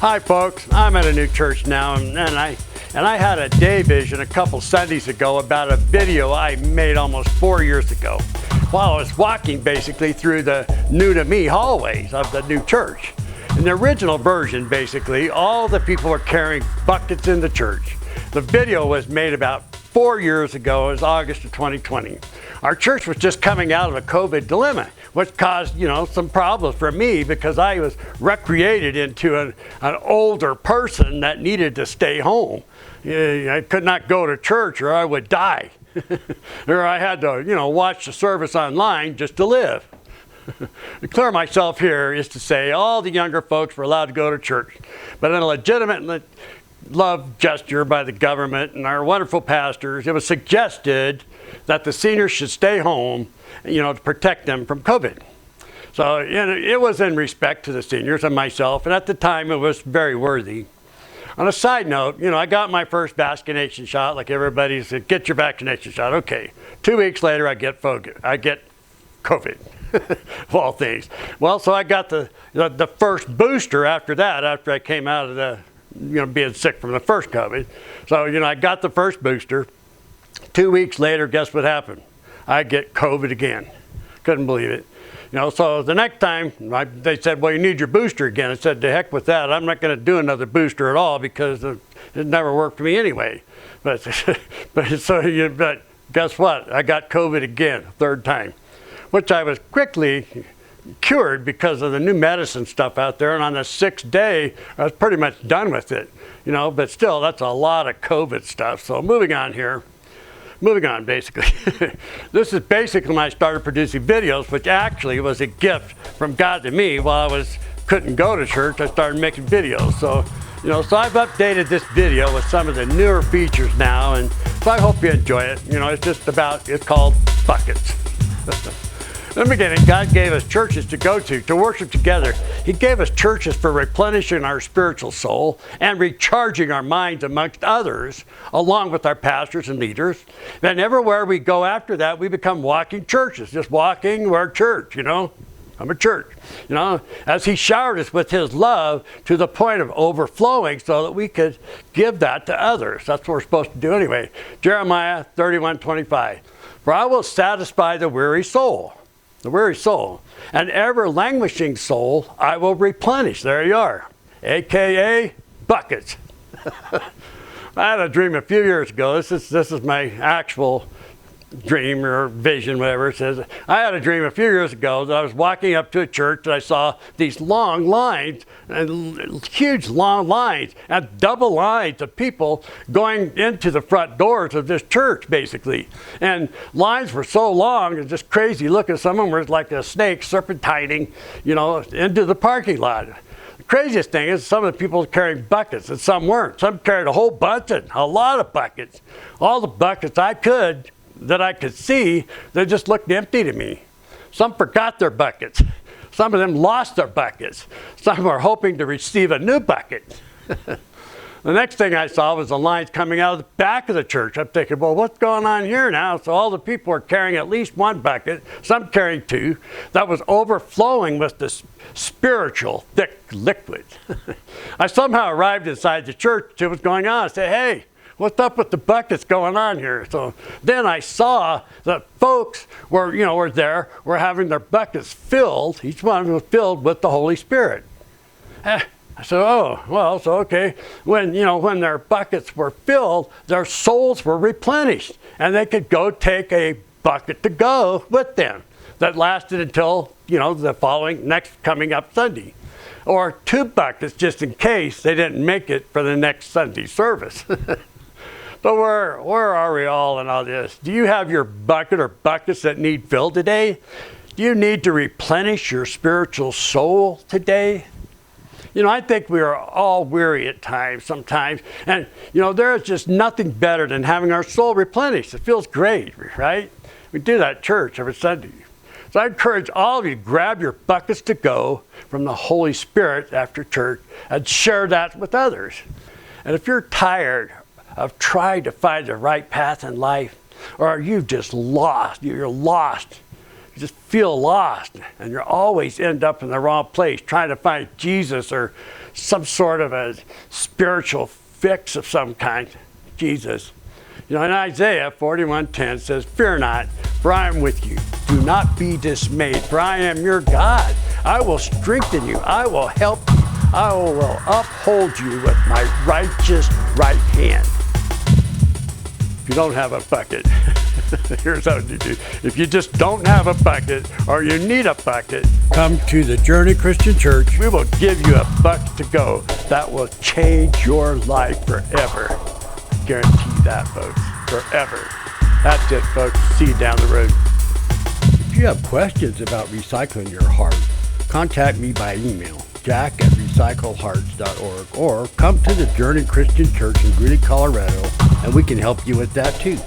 Hi folks, I'm at a new church now, and I had a day vision a couple Sundays ago about a video I made almost 4 years ago while I was walking basically through the new to me hallways of the new church. In the original version, basically, all the people were carrying buckets in the church. The video was made about 4 years ago. It was August of 2020. Our church was just coming out of a COVID dilemma, which caused, some problems for me because I was recreated into an older person that needed to stay home. I could not go to church or I would die. Or I had to, watch the service online just to live. To clear myself here is to say all the younger folks were allowed to go to church, but in a legitimate love gesture by the government and our wonderful pastors, it was suggested that the seniors should stay home, to protect them from COVID. So it was in respect to the seniors and myself, and at the time it was very worthy. On a side note, I got my first vaccination shot, like everybody said, get your vaccination shot. Okay, 2 weeks later I get COVID. Of all things. Well, so I got the first booster after that, after I came out of the being sick from the first COVID. So, I got the first booster. 2 weeks later, guess what happened? I get COVID again. Couldn't believe it. So the next time they said, well, you need your booster again. I said, to heck with that. I'm not going to do another booster at all because it never worked for me anyway. But guess what? I got COVID again, third time, which I was quickly cured because of the new medicine stuff out there. And on the sixth day, I was pretty much done with it, but still, that's a lot of COVID stuff. So moving on, basically. This is basically when I started producing videos, which actually was a gift from God to me while I couldn't go to church. I started making videos. So, so I've updated this video with some of the newer features now. And so I hope you enjoy it. It's called Buckets. In the beginning, God gave us churches to go to worship together. He gave us churches for replenishing our spiritual soul and recharging our minds amongst others, along with our pastors and leaders. And everywhere we go after that, we become walking churches. Just walking, we're a church, I'm a church. As He showered us with His love to the point of overflowing so that we could give that to others. That's what we're supposed to do anyway. Jeremiah 31:25. For I will satisfy the weary soul, and ever languishing soul I will replenish. There you are, AKA buckets. I had a dream a few years ago. This is my actual dream or vision, whatever it says. I had a dream a few years ago that I was walking up to a church and I saw these long lines, and huge long lines, and double lines of people going into the front doors of this church, basically. And lines were so long and just crazy looking. Some of them were like a snake serpentining, into the parking lot. The craziest thing is some of the people were carrying buckets and some weren't. Some carried a whole bunch, a lot of buckets. All the buckets that I could see, they just looked empty to me. Some forgot their buckets. Some of them lost their buckets. Some were hoping to receive a new bucket. The next thing I saw was the lines coming out of the back of the church. I'm thinking, well, what's going on here now? So all the people were carrying at least one bucket, some carrying two, that was overflowing with this spiritual thick liquid. I somehow arrived inside the church to what was going on. I said, hey, what's up with the buckets going on here? So then I saw that folks were having their buckets filled. Each one was filled with the Holy Spirit. I said, okay. When their buckets were filled, their souls were replenished, and they could go take a bucket to go with them that lasted until the next coming up Sunday, or two buckets just in case they didn't make it for the next Sunday service. So where are we all in all this? Do you have your bucket or buckets that need filled today? Do you need to replenish your spiritual soul today? I think we are all weary at times, sometimes. And, there is just nothing better than having our soul replenished. It feels great, right? We do that at church every Sunday. So I encourage all of you to grab your buckets to go from the Holy Spirit after church and share that with others. And if you're tired of trying to find the right path in life, or you've just lost, you're lost, just feel lost, and you always end up in the wrong place trying to find Jesus or some sort of a spiritual fix of some kind. Jesus. You know, in Isaiah 41:10 says, "Fear not, for I am with you. Do not be dismayed, for I am your God. I will strengthen you. I will help you. I will uphold you with my righteous right hand." If you don't have a bucket, here's how you do. If you just don't have a bucket or you need a bucket, come to the Journey Christian Church. We will give you a bucket to go that will change your life forever. Guarantee that, folks. Forever. That's it, folks. See you down the road. If you have questions about recycling your heart, contact me by email, jack@recyclehearts.org, or come to the Journey Christian Church in Greeley, Colorado, and we can help you with that too.